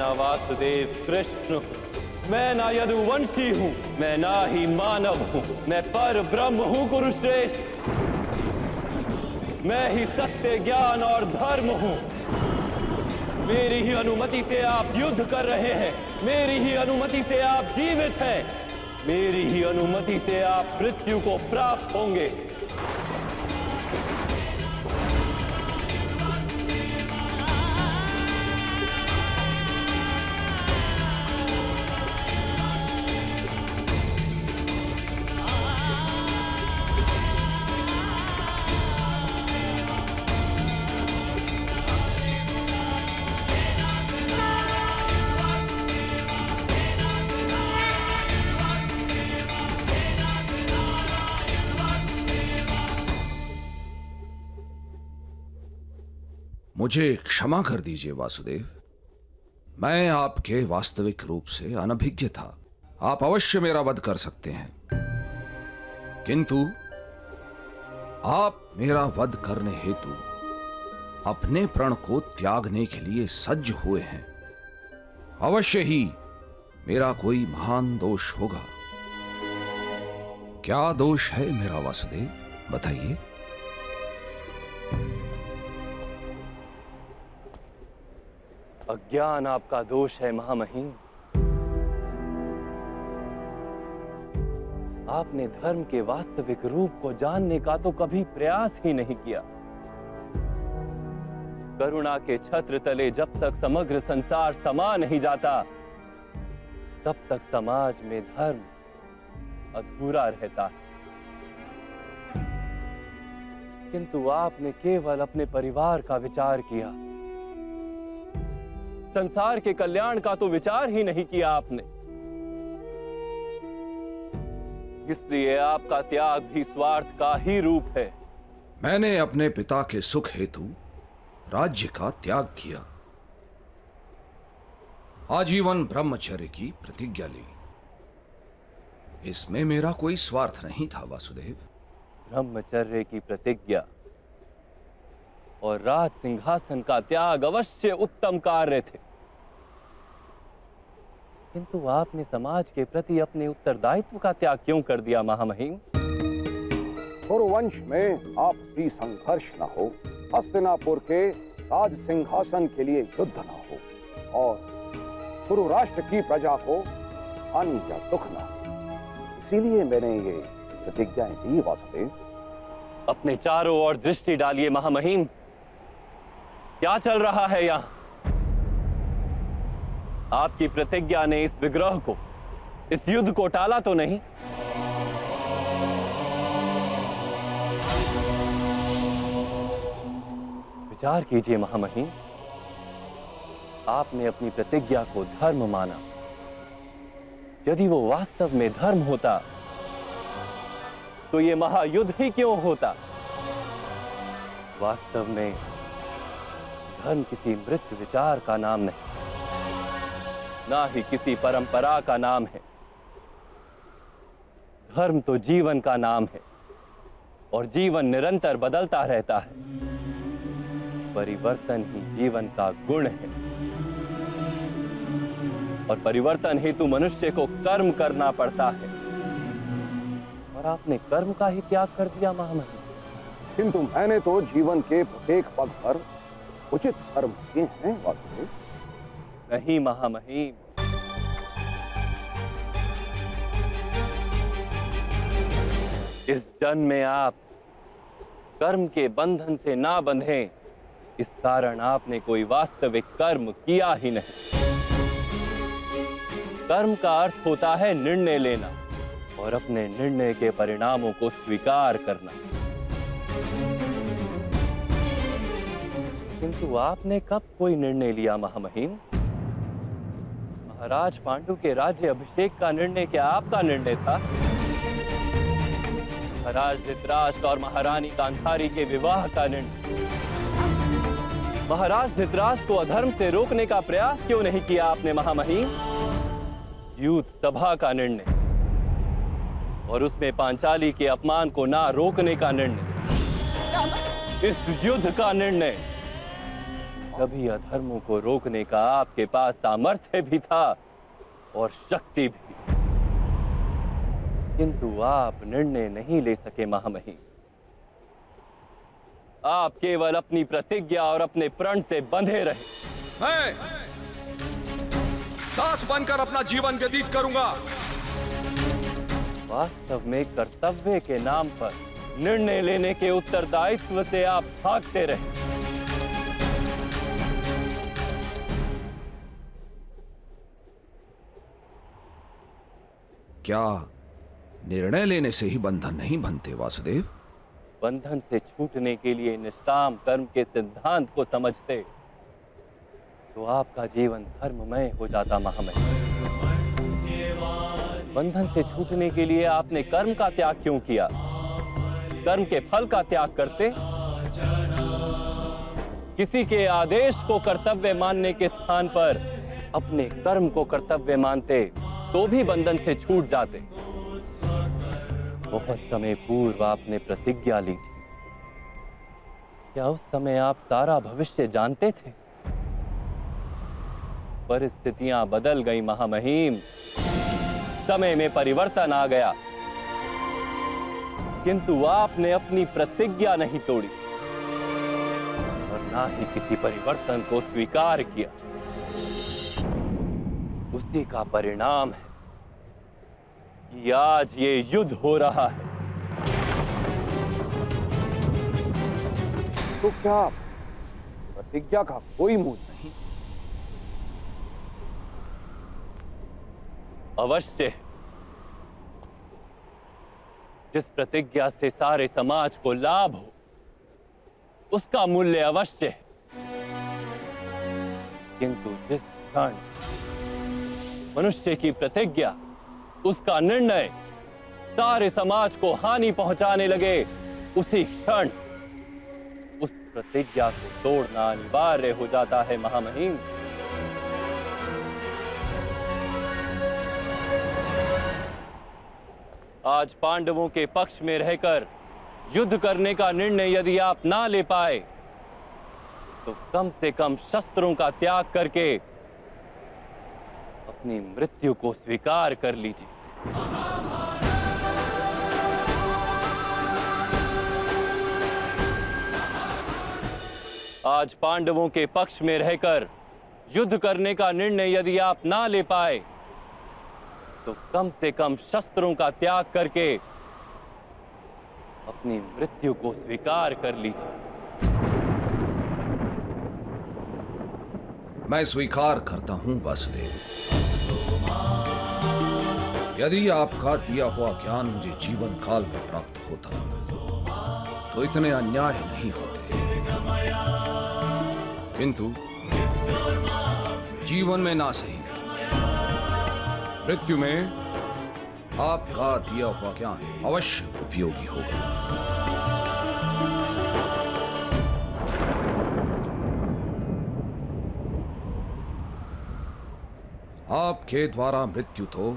ना वासुदेव कृष्ण हूँ, मैं ना यदुवंशी हूँ, मैं ना ही मानव हूँ, मैं पर ब्रह्म हूँ कुरुश्रेष्ठ। मैं ही सत्य, ज्ञान और धर्म हूँ। मेरी ही अनुमति से आप युद्ध कर रहे हैं, मेरी ही अनुमति से आप जीवित हैं, मेरी ही अनुमति से आप मृत्यु को प्राप्त होंगे। मुझे क्षमा कर दीजिए वासुदेव, मैं आपके वास्तविक रूप से अनभिज्ञ था। आप अवश्य मेरा वध कर सकते हैं, किंतु आप मेरा वध करने हेतु अपने प्रण को त्यागने के लिए सज्ज हुए हैं। अवश्य ही मेरा कोई महान दोष होगा। क्या दोष है मेरा वासुदेव, बताइए। अज्ञान आपका दोष है महामहिम। आपने धर्म के वास्तविक रूप को जानने का तो कभी प्रयास ही नहीं किया। करुणा के छत्र तले जब तक समग्र संसार समा नहीं जाता, तब तक समाज में धर्म अधूरा रहता है। किंतु आपने केवल अपने परिवार का विचार किया, संसार के कल्याण का तो विचार ही नहीं किया आपने। इसलिए आपका त्याग भी स्वार्थ का ही रूप है। मैंने अपने पिता के सुख हेतु राज्य का त्याग किया, आजीवन ब्रह्मचर्य की प्रतिज्ञा ली। इसमें मेरा कोई स्वार्थ नहीं था वासुदेव। ब्रह्मचर्य की प्रतिज्ञा और राज सिंहासन का त्याग अवश्य उत्तम कार्य थे, किंतु आपने समाज के प्रति अपने उत्तरदायित्व का त्याग क्यों कर दिया महामहिम? कुरुवंश में आपसी संघर्ष न हो, हस्तिनापुर के राज सिंहासन के लिए युद्ध न हो और कुरु राष्ट्र की प्रजा को हानि या दुख न हो, इसीलिए मैंने ये प्रतिज्ञाएं दी वासुदेव। अपने चारों ओर दृष्टि डालिए महामहिम, क्या चल रहा है यहाँ? आपकी प्रतिज्ञा ने इस विग्रह को, इस युद्ध को टाला तो नहीं? विचार कीजिए महामहिम, आपने अपनी प्रतिज्ञा को धर्म माना। यदि वो वास्तव में धर्म होता तो ये महायुद्ध ही क्यों होता? वास्तव में धर्म किसी मृत विचार का नाम नहीं, ना ही किसी परंपरा का नाम है। धर्म तो जीवन का नाम है और जीवन निरंतर बदलता रहता है। परिवर्तन ही जीवन का गुण है और परिवर्तन हेतु मनुष्य को कर्म करना पड़ता है, और आपने कर्म का ही त्याग कर दिया महामहिम। किंतु मैंने तो जीवन के प्रत्येक पग पर उचित कर्म किए हैं वासुदेव। नहीं महामहिम, इस जन्म में आप कर्म के बंधन से ना बंधें, इस कारण आपने कोई वास्तविक कर्म किया ही नहीं। कर्म का अर्थ होता है निर्णय लेना और अपने निर्णय के परिणामों को स्वीकार करना। किंतु आपने कब कोई निर्णय लिया महामहिम? महाराज पांडु के राज्य अभिषेक का निर्णय क्या आपका निर्णय था? महाराज धृतराष्ट्र और महारानी गांधारी के विवाह का निर्णय? महाराज धृतराष्ट्र को अधर्म से रोकने का प्रयास क्यों नहीं किया आपने महामहिम? यूथ सभा का निर्णय और उसमें पांचाली के अपमान को ना रोकने का निर्णय, इस युद्ध का निर्णय सभी अधर्मों को रोकने का आपके पास सामर्थ्य भी था और शक्ति भी, किंतु आप निर्णय नहीं ले सके महामहिम। आप केवल अपनी प्रतिज्ञा और अपने प्रण से बंधे रहे। मैं दास बनकर अपना जीवन व्यतीत करूंगा। वास्तव में कर्तव्य के नाम पर निर्णय लेने के उत्तरदायित्व से आप भागते रहे। क्या निर्णय लेने से ही बंधन नहीं बनते वासुदेव? बंधन से छूटने के लिए निष्काम कर्म के सिद्धांत को समझते तो आपका जीवन धर्ममय हो जाता महामहिम। बंधन से छूटने के लिए आपने कर्म का त्याग क्यों किया? कर्म के फल का त्याग करते, किसी के आदेश को कर्तव्य मानने के स्थान पर अपने कर्म को कर्तव्य मानते तो भी बंधन से छूट जाते। बहुत समय पूर्व आपने प्रतिज्ञा ली थी। क्या उस समय आप सारा भविष्य जानते थे? परिस्थितियां बदल गई महामहिम, समय में परिवर्तन आ गया, किंतु आपने अपनी प्रतिज्ञा नहीं तोड़ी और ना ही किसी परिवर्तन को स्वीकार किया। उसी का परिणाम है कि आज ये युद्ध हो रहा है। तो क्या प्रतिज्ञा का कोई मूल नहीं? अवश्य। जिस प्रतिज्ञा से सारे समाज को लाभ हो, उसका मूल्य अवश्य है। किंतु जिस क्षण मनुष्य की प्रतिज्ञा, उसका निर्णय सारे समाज को हानि पहुंचाने लगे, उसी क्षण उस प्रतिज्ञा को तोड़ना अनिवार्य हो जाता है महामहिम। आज पांडवों के पक्ष में रहकर युद्ध करने का निर्णय यदि आप ना ले पाए तो कम से कम शस्त्रों का त्याग करके अपनी मृत्यु को स्वीकार कर लीजिए। आज पांडवों के पक्ष में रहकर युद्ध करने का निर्णय यदि आप ना ले पाए तो कम से कम शस्त्रों का त्याग करके अपनी मृत्यु को स्वीकार कर लीजिए। मैं स्वीकार करता हूं वासुदेव। यदि आपका दिया हुआ ज्ञान मुझे जीवन काल में प्राप्त होता तो इतने अन्याय नहीं होते, किंतु जीवन में ना सही, मृत्यु में आपका दिया हुआ ज्ञान अवश्य उपयोगी होगा। आपके द्वारा मृत्यु तो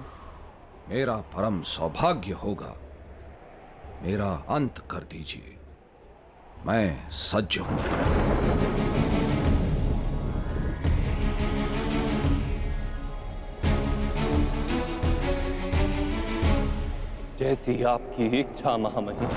मेरा परम सौभाग्य होगा। मेरा अंत कर दीजिए, मैं सज्ज हूं। जैसी आपकी इच्छा महामहिम।